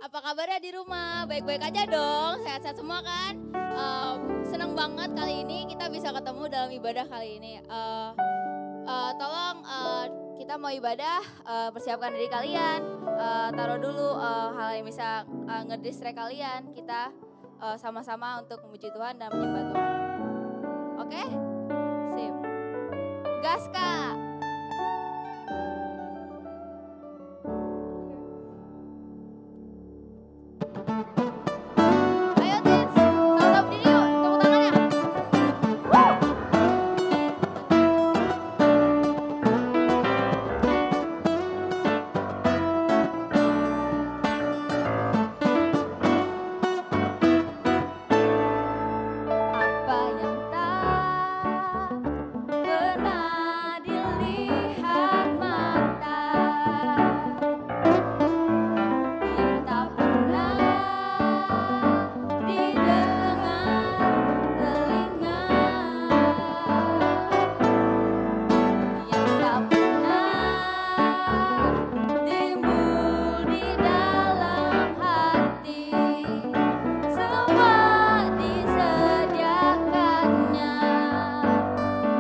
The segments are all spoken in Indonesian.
Apa kabarnya di rumah? Baik-baik aja dong, sehat-sehat semua kan? Senang banget kali ini kita bisa ketemu dalam ibadah kali ini. Tolong kita mau ibadah, persiapkan diri kalian, taruh dulu hal yang bisa ngedistract kalian. Kita sama-sama untuk memuji Tuhan dan menyembah Tuhan. Oke? Sip. Gas Kak. Ayo Tins, sama-sama berdiri yuk, tepuk tangannya. Woo! Apa yang tak pernah dilihat mata, yang tak pernah didengar telinga, yang tak pernah timbul di dalam hati, semua disediakannya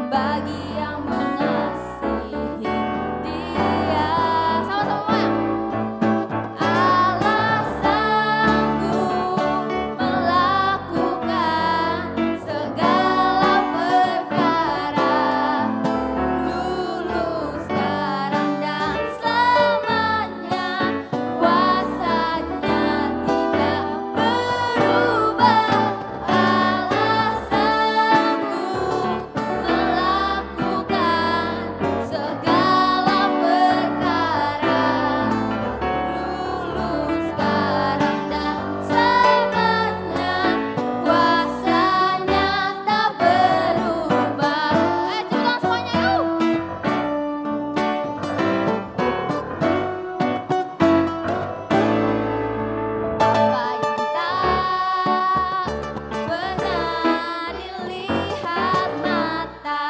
bagi yang mengasihi Dia. Sama-sama. Allah sanggup melakukan segala perkara, dulu, sekarang, dan selamanya. Kuasanya tidak berubah. Allah sanggup melakukan segala perkara, dulu, sekarang, dan selamanya. Kuasanya tak berubah. Cepetan semuanya yuk. Apa yang tak pernah dilihat mata,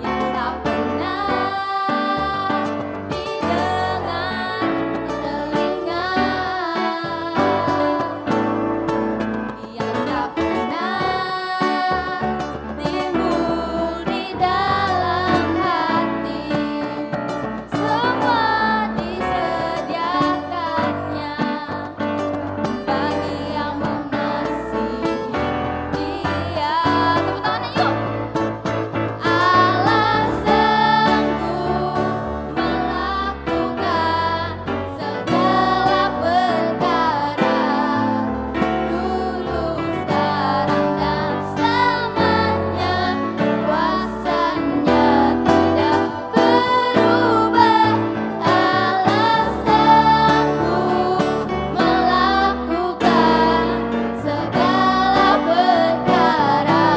yang tak pernah didengar telinga, yang tak pernah timbul di dalam hati, semua disediakannya bagi yang mengasihi Dia. Tepuk tangannya yuk. Allah sanggup melakukan segala perkara, dulu, sekarang, dan selamanya. Kuasanya tidak berubah. Allah sanggup melakukan segala perkara,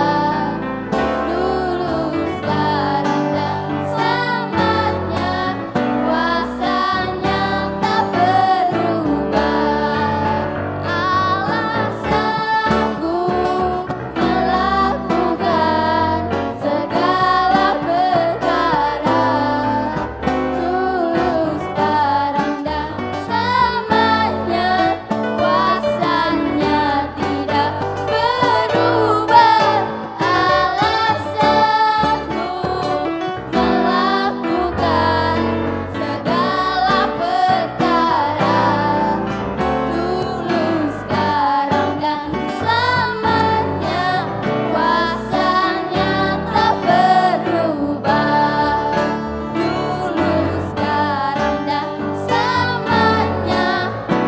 dulu, sekarang, dan selamanya. Kuasanya tak berubah. Allah sanggup melakukan segala perkara, dulu, sekarang, dan selamanya. Kuasanya tidak berubah. Allah sanggup melakukan segala perkara, dulu, sekarang, dan selamanya. Kuasanya tak berubah, dulu, sekarang, dan selamanya.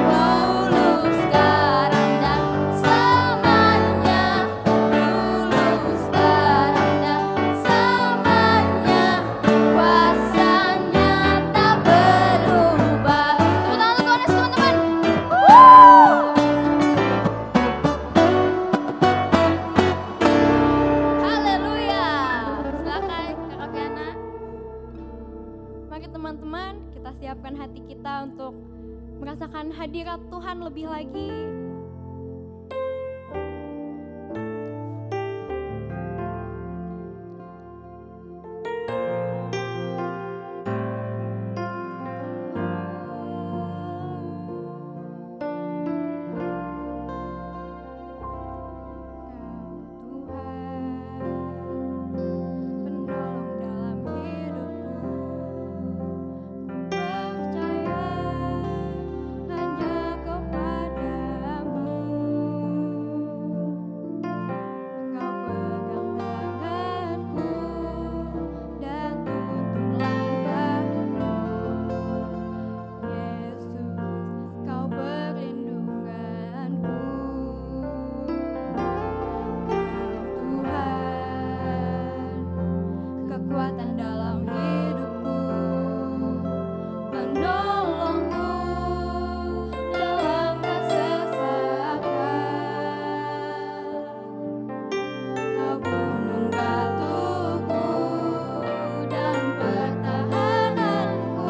Dulu, sekarang, dan selamanya. Dulu, sekarang, dan selamanya. Kuasanya tak berubah. Tepuk tangan untuk Tuhan, teman-teman. Haleluya. Silakan Kakak Piana. Mari teman-teman, kita siapkan hati kita untuk merasakan hadirat Tuhan lebih lagi. kekuatan dalam hidupku, penolongku dalam kesesakan. Kau gunung batuku dan pertahananku,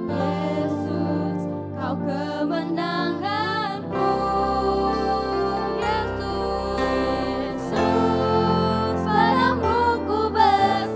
Yesus, kau kemenanganku. Yesus, padamu ku berserah.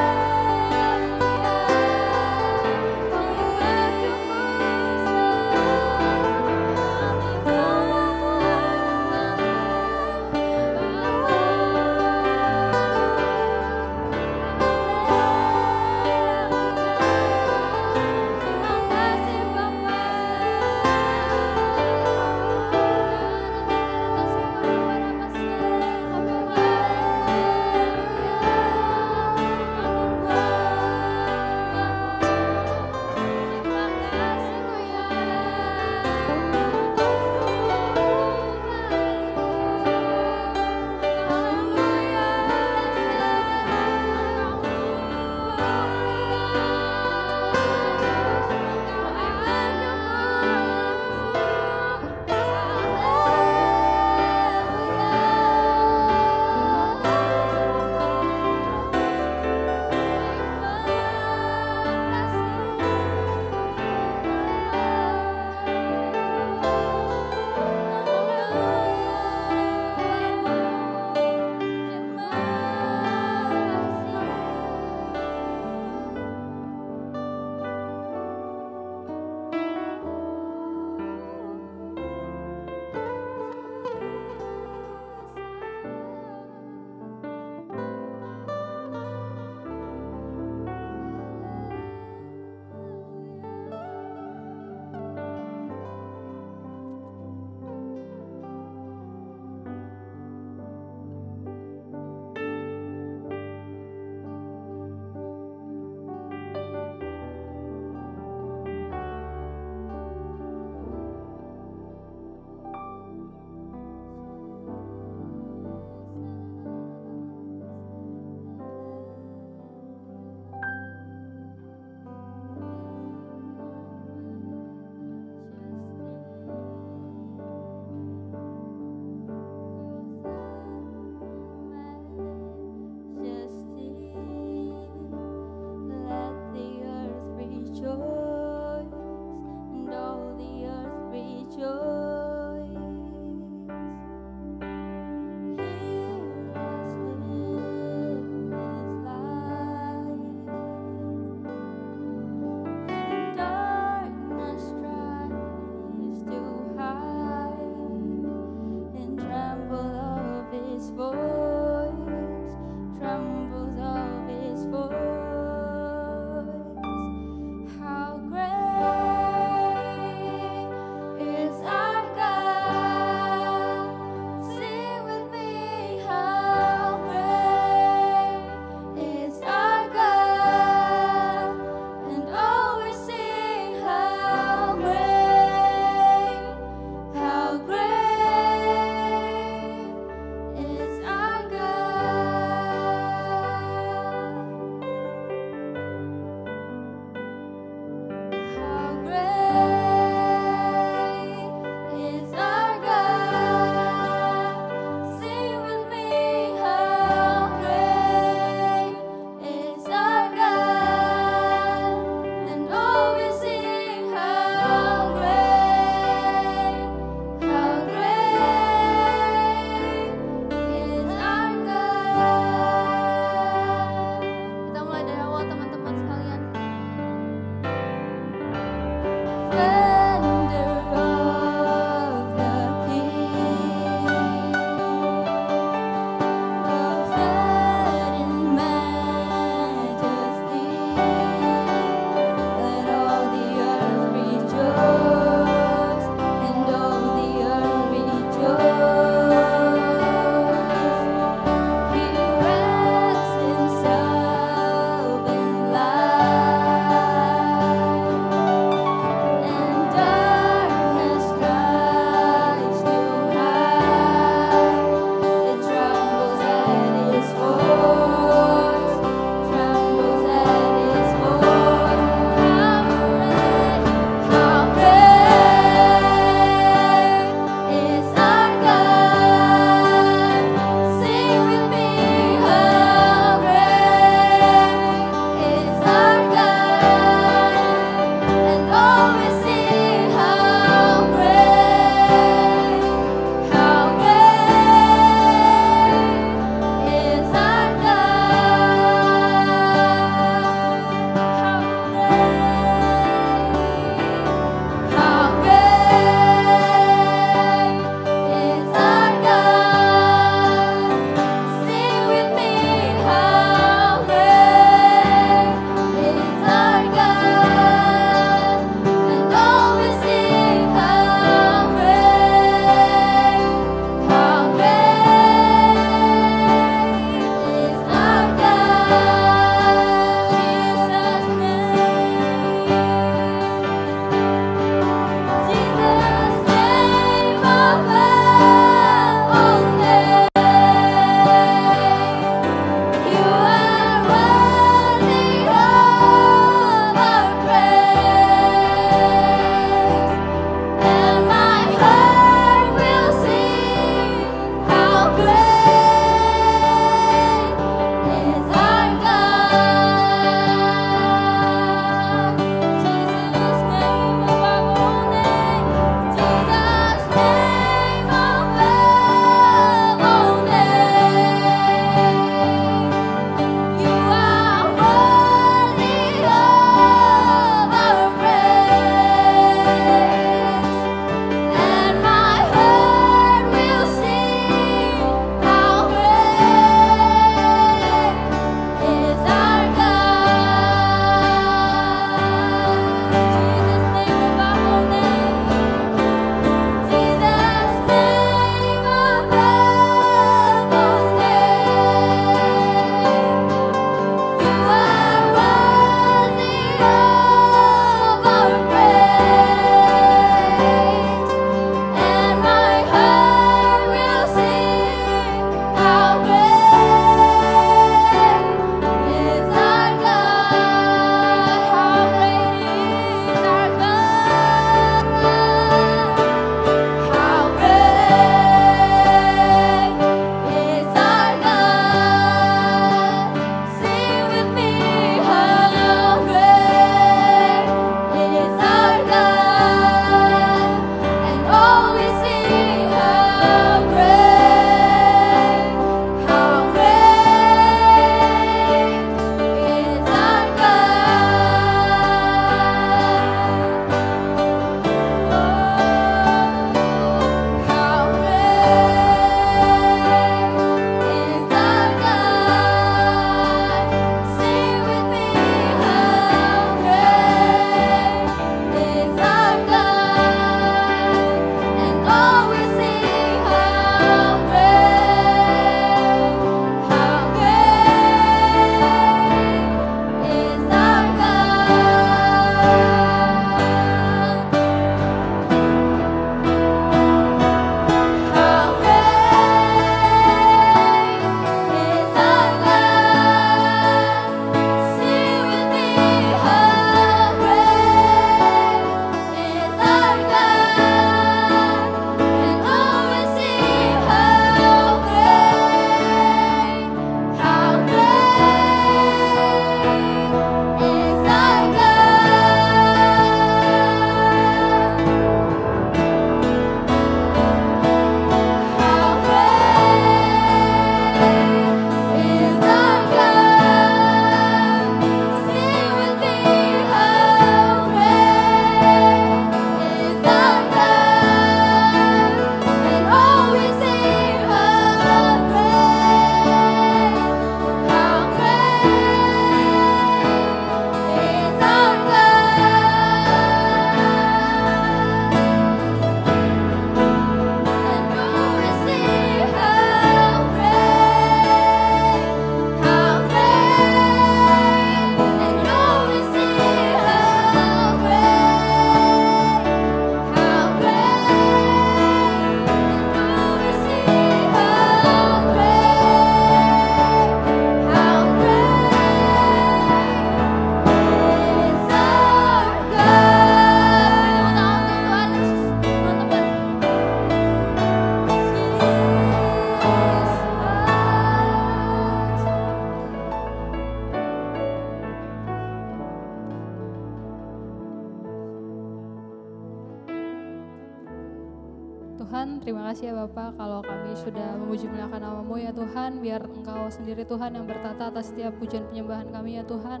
Tuhan, terima kasih ya Bapak kalau kami sudah memuji muliakan nama-Mu ya Tuhan. Biar Engkau sendiri Tuhan yang bertata atas setiap pujian penyembahan kami ya Tuhan.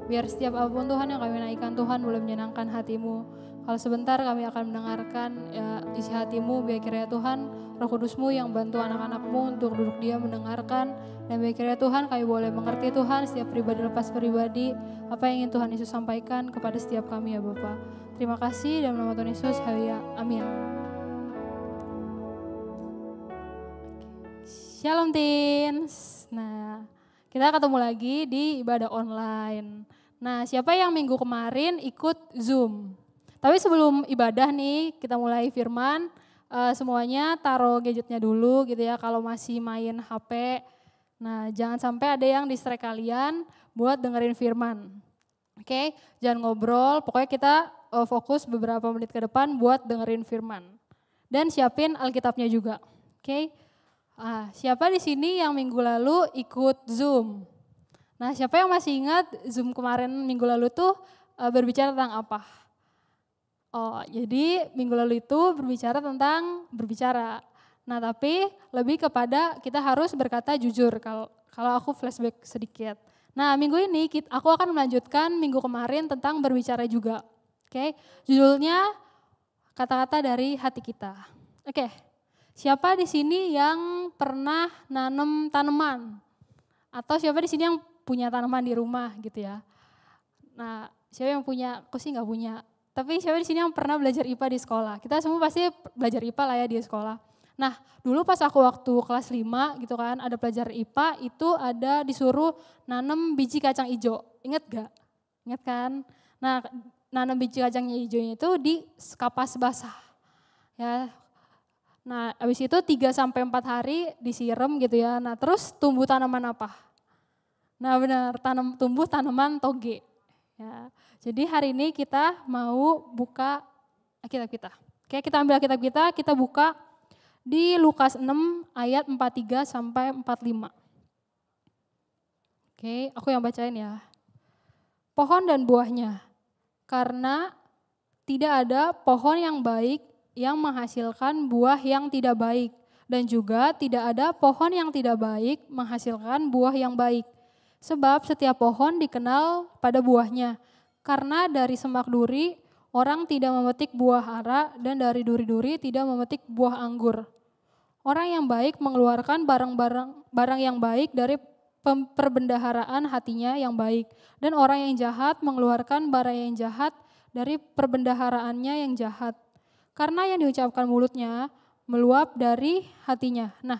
Biar setiap apapun Tuhan yang kami naikkan Tuhan boleh menyenangkan hati-Mu. Kalau sebentar kami akan mendengarkan ya, isi hati-Mu, biar kiranya Tuhan Roh Kudus-Mu yang bantu anak-anak-Mu untuk duduk diam mendengarkan. Dan biar kiranya Tuhan kami boleh mengerti Tuhan setiap pribadi lepas pribadi apa yang ingin Tuhan Yesus sampaikan kepada setiap kami ya Bapak. Terima kasih dalam nama Tuhan Yesus, haleluya, amin. Shalom teens. Nah, kita ketemu lagi di ibadah online. Nah, siapa yang minggu kemarin ikut Zoom? Tapi sebelum ibadah nih, kita mulai firman, semuanya taruh gadgetnya dulu gitu ya kalau masih main HP. Nah, jangan sampai ada yang distract kalian buat dengerin firman. Oke, jangan ngobrol, pokoknya kita fokus beberapa menit ke depan buat dengerin firman. Dan siapin Alkitabnya juga. Oke. Siapa di sini yang minggu lalu ikut Zoom? Nah, siapa yang masih ingat Zoom kemarin minggu lalu tuh berbicara tentang apa? Oh, jadi minggu lalu itu berbicara tentang berbicara. Nah, tapi lebih kepada kita harus berkata jujur kalau aku flashback sedikit. Nah, minggu ini aku akan melanjutkan minggu kemarin tentang berbicara juga. Oke, judulnya kata-kata dari hati kita. Oke. Siapa di sini yang pernah nanam tanaman? Atau siapa di sini yang punya tanaman di rumah gitu ya? Nah, siapa yang punya? Aku sih nggak punya. Tapi siapa di sini yang pernah belajar IPA di sekolah? Kita semua pasti belajar IPA lah ya di sekolah. Nah, dulu pas aku waktu kelas 5 gitu kan, ada pelajaran IPA itu ada disuruh nanam biji kacang hijau. Ingat gak? Ingat kan? Nah, nanam biji kacang hijaunya itu di kapas basah. Ya. Nah, habis itu 3-4 hari disiram gitu ya. Nah, terus tumbuh tanaman apa? Nah, benar, tumbuh tanaman toge. Ya. Jadi hari ini kita mau buka Alkitab kita. Oke, kita ambil Alkitab kita buka di Lukas 6 ayat 43 sampai 45. Oke, aku yang bacain ya. Pohon dan buahnya. Karena tidak ada pohon yang baik yang menghasilkan buah yang tidak baik, dan juga tidak ada pohon yang tidak baik menghasilkan buah yang baik. Sebab setiap pohon dikenal pada buahnya, karena dari semak duri orang tidak memetik buah ara, dan dari duri-duri tidak memetik buah anggur. Orang yang baik mengeluarkan barang yang baik dari perbendaharaan hatinya yang baik, dan orang yang jahat mengeluarkan barang yang jahat dari perbendaharaannya yang jahat. Karena yang diucapkan mulutnya meluap dari hatinya. Nah,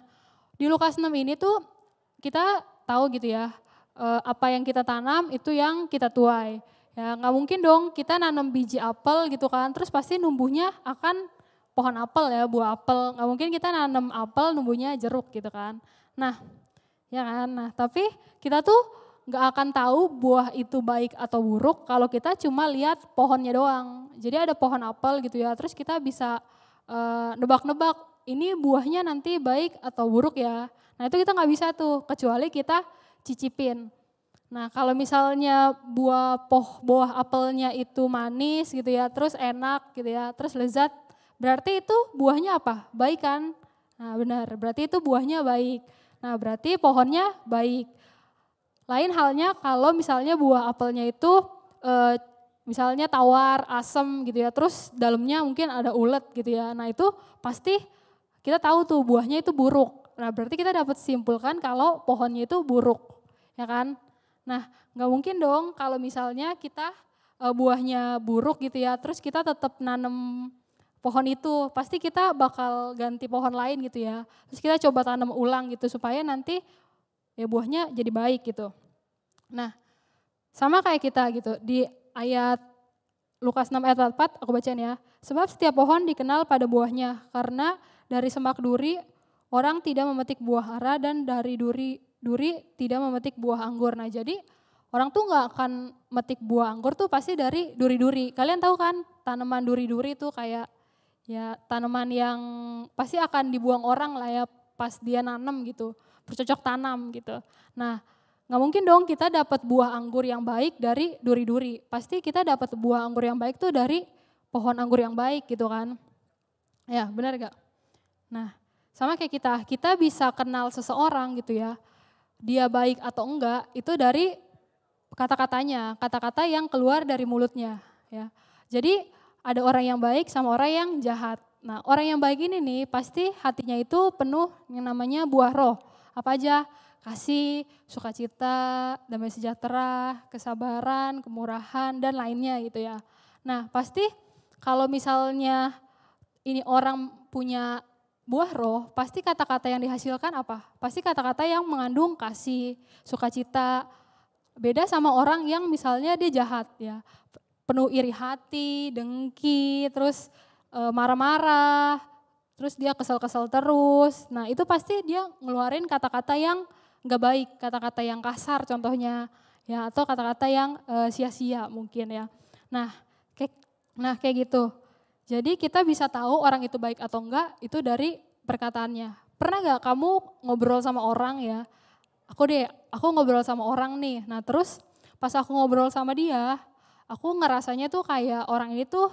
di Lukas 6 ini tuh kita tahu gitu ya, apa yang kita tanam itu yang kita tuai. Ya, nggak mungkin dong kita nanam biji apel gitu kan, terus pasti numbuhnya akan pohon apel ya, buah apel. Nggak mungkin kita nanam apel numbuhnya jeruk gitu kan. Nah, ya kan. Nah, tapi kita tuh nggak akan tahu buah itu baik atau buruk kalau kita cuma lihat pohonnya doang. Jadi ada pohon apel gitu ya, terus kita bisa nebak-nebak ini buahnya nanti baik atau buruk ya. Nah itu kita nggak bisa tuh, kecuali kita cicipin. Nah kalau misalnya buah apelnya itu manis gitu ya, terus enak gitu ya, terus lezat, berarti itu buahnya apa? Baik kan? Nah benar, berarti itu buahnya baik. Nah berarti pohonnya baik. Lain halnya kalau misalnya buah apelnya itu misalnya tawar, asam gitu ya, terus dalamnya mungkin ada ulet gitu ya. Nah itu pasti kita tahu tuh buahnya itu buruk. Nah berarti kita dapat simpulkan kalau pohonnya itu buruk, ya kan? Nah nggak mungkin dong kalau misalnya kita buahnya buruk gitu ya, terus kita tetap nanam pohon itu, pasti kita bakal ganti pohon lain gitu ya. Terus kita coba tanam ulang gitu supaya nanti ya buahnya jadi baik gitu. Nah, sama kayak kita gitu, di ayat Lukas 6 ayat 44 aku bacain ya. Sebab setiap pohon dikenal pada buahnya, karena dari semak duri orang tidak memetik buah ara, dan dari duri tidak memetik buah anggur. Nah jadi orang tuh nggak akan metik buah anggur tuh pasti dari duri-duri. Kalian tahu kan tanaman duri-duri tuh kayak ya tanaman yang pasti akan dibuang orang lah ya pas dia nanam gitu. Bercocok tanam gitu. Nah, nggak mungkin dong kita dapat buah anggur yang baik dari duri-duri. Pasti kita dapat buah anggur yang baik tuh dari pohon anggur yang baik gitu kan. Ya, benar gak? Nah, sama kayak kita bisa kenal seseorang gitu ya, dia baik atau enggak itu dari kata-katanya, kata-kata yang keluar dari mulutnya ya. Jadi ada orang yang baik sama orang yang jahat. Nah, orang yang baik ini nih pasti hatinya itu penuh yang namanya buah roh. Apa aja? Kasih, sukacita, damai sejahtera, kesabaran, kemurahan, dan lainnya gitu ya. Nah, pasti kalau misalnya ini orang punya buah roh, pasti kata-kata yang dihasilkan apa? Pasti kata-kata yang mengandung kasih, sukacita. Beda sama orang yang misalnya dia jahat ya, penuh iri hati, dengki, terus marah-marah, terus dia kesel-kesel terus. Nah itu pasti dia ngeluarin kata-kata yang nggak baik, kata-kata yang kasar contohnya, ya atau kata-kata yang sia-sia mungkin ya. Nah kayak gitu. Jadi kita bisa tahu orang itu baik atau enggak itu dari perkataannya. Pernah nggak kamu ngobrol sama orang ya? Aku ngobrol sama orang nih. Nah terus pas aku ngobrol sama dia, aku ngerasanya tuh kayak orang ini tuh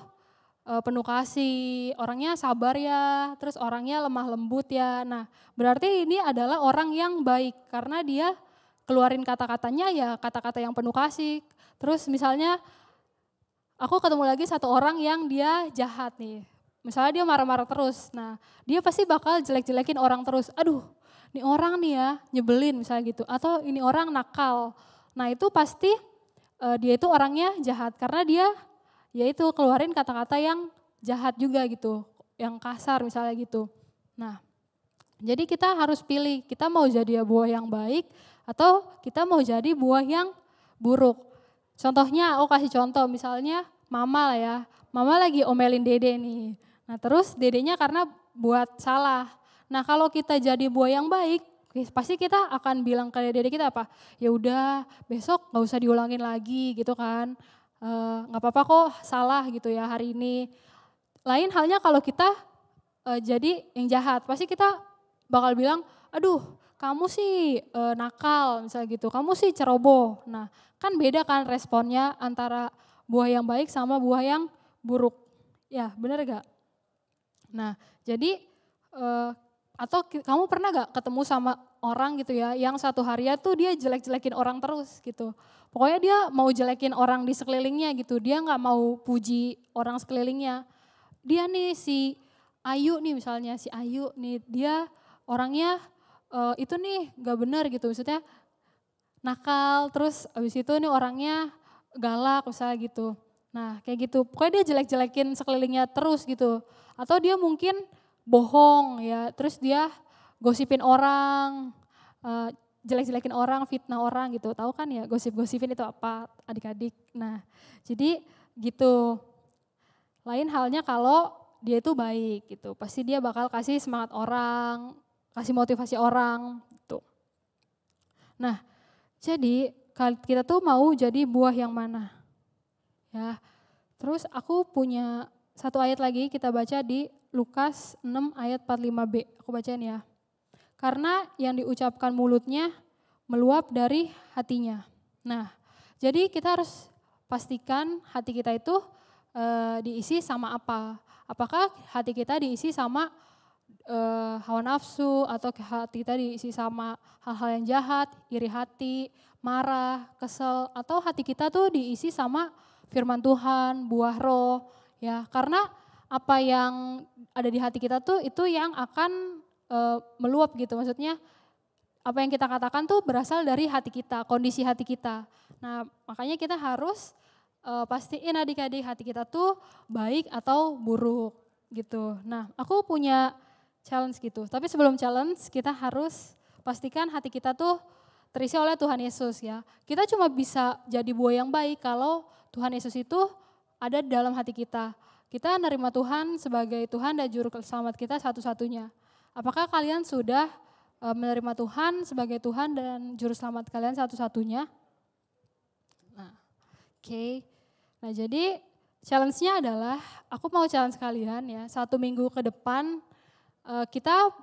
penuh kasih, orangnya sabar ya, terus orangnya lemah lembut ya. Nah berarti ini adalah orang yang baik karena dia keluarin kata-katanya ya kata-kata yang penuh kasih. Terus misalnya aku ketemu lagi satu orang yang dia jahat nih, misalnya dia marah-marah terus, nah dia pasti bakal jelek-jelekin orang terus. Aduh ini orang nih ya nyebelin misalnya gitu, atau ini orang nakal. Nah itu pasti dia itu orangnya jahat karena dia yaitu keluarin kata-kata yang jahat juga gitu, yang kasar misalnya gitu. Nah, jadi kita harus pilih, kita mau jadi buah yang baik atau kita mau jadi buah yang buruk. Contohnya, aku kasih contoh misalnya mama lah ya, mama lagi omelin dede nih. Nah terus dedenya karena buat salah. Nah kalau kita jadi buah yang baik, pasti kita akan bilang ke dede kita apa? Ya udah besok gak usah diulangin lagi gitu kan. Nggak apa-apa kok salah gitu ya hari ini. Lain halnya kalau kita jadi yang jahat, pasti kita bakal bilang, aduh kamu sih nakal misalnya gitu, kamu sih ceroboh. Nah kan beda kan responnya antara buah yang baik sama buah yang buruk. Ya benar gak? Nah jadi atau kamu pernah gak ketemu sama orang gitu ya yang satu harian tuh dia jelek-jelekin orang terus gitu. Pokoknya dia mau jelekin orang di sekelilingnya gitu, dia gak mau puji orang sekelilingnya. Dia nih si Ayu nih misalnya, si Ayu nih dia orangnya itu nih gak benar gitu, maksudnya nakal, terus abis itu nih orangnya galak misalnya gitu. Nah kayak gitu, pokoknya dia jelek-jelekin sekelilingnya terus gitu. Atau dia mungkin bohong ya, terus dia gosipin orang, jelek-jelekin orang, fitnah orang gitu. Tahu kan ya gosip-gosipin itu apa adik-adik. Nah jadi gitu. Lain halnya kalau dia itu baik gitu. Pasti dia bakal kasih semangat orang, kasih motivasi orang gitu. Nah jadi kita tuh mau jadi buah yang mana? Ya. Terus aku punya satu ayat lagi kita baca di Lukas 6 ayat 45b. Aku bacain ya. Karena yang diucapkan mulutnya meluap dari hatinya. Nah, jadi kita harus pastikan hati kita itu diisi sama apa. Apakah hati kita diisi sama hawa nafsu atau hati kita diisi sama hal-hal yang jahat, iri hati, marah, kesel, atau hati kita tuh diisi sama firman Tuhan, buah roh. Ya, karena apa yang ada di hati kita tuh itu yang akan meluap gitu, maksudnya apa yang kita katakan tuh berasal dari hati kita, kondisi hati kita. Nah makanya kita harus pastiin adik-adik hati kita tuh baik atau buruk gitu. Nah aku punya challenge gitu, tapi sebelum challenge kita harus pastikan hati kita tuh terisi oleh Tuhan Yesus ya. Kita cuma bisa jadi buah yang baik kalau Tuhan Yesus itu ada di dalam hati kita. Kita menerima Tuhan sebagai Tuhan dan Juru Selamat kita satu-satunya. Apakah kalian sudah menerima Tuhan sebagai Tuhan dan Juru Selamat kalian satu-satunya? Nah, oke. Nah jadi challenge-nya adalah, aku mau challenge kalian ya, 1 minggu ke depan kita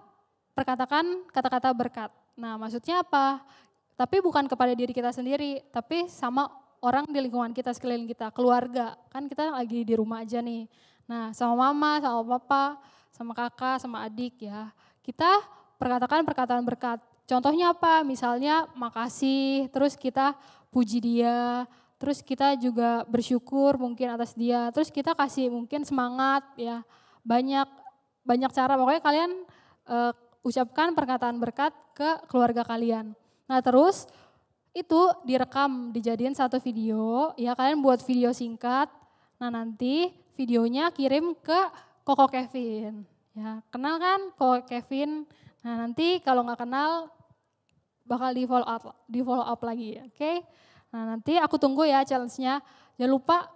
perkatakan kata-kata berkat. Nah maksudnya apa? Tapi bukan kepada diri kita sendiri, tapi sama orang di lingkungan kita, sekeliling kita, keluarga. Kan kita lagi di rumah aja nih. Nah sama mama, sama papa, sama kakak, sama adik ya. Kita perkatakan perkataan berkat. Contohnya apa? Misalnya makasih, terus kita puji dia, terus kita juga bersyukur mungkin atas dia, terus kita kasih mungkin semangat ya. Banyak cara, pokoknya kalian ucapkan perkataan berkat ke keluarga kalian. Nah terus itu direkam, dijadiin satu video, ya kalian buat video singkat. Nah nanti videonya kirim ke Koko Kevin. Ya, kenal kan Koko Kevin? Nah nanti kalau nggak kenal bakal di follow up lagi, oke? Nah nanti aku tunggu ya challenge-nya. Jangan lupa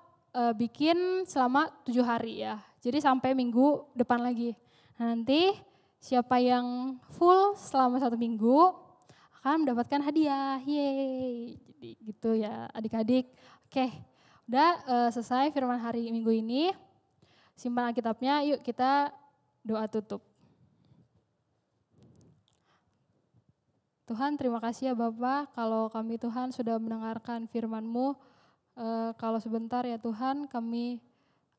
bikin selama 7 hari ya. Jadi sampai minggu depan lagi. Nah nanti siapa yang full selama 1 minggu akan mendapatkan hadiah. Yeay. Jadi gitu ya adik-adik. Oke, udah selesai firman hari minggu ini. Simpan Alkitabnya, yuk kita doa tutup. Tuhan terima kasih ya Bapak, kalau kami Tuhan sudah mendengarkan firman-Mu. Kalau sebentar ya Tuhan kami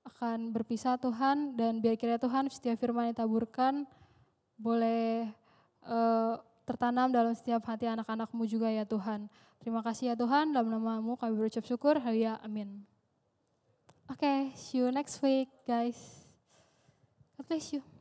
akan berpisah Tuhan, dan biar kiranya Tuhan setiap firman yang ditaburkan boleh tertanam dalam setiap hati anak-anak-Mu juga ya Tuhan. Terima kasih ya Tuhan, dalam nama-Mu kami berucap syukur, haleluya, amin. Oke, see you next week guys. God bless you.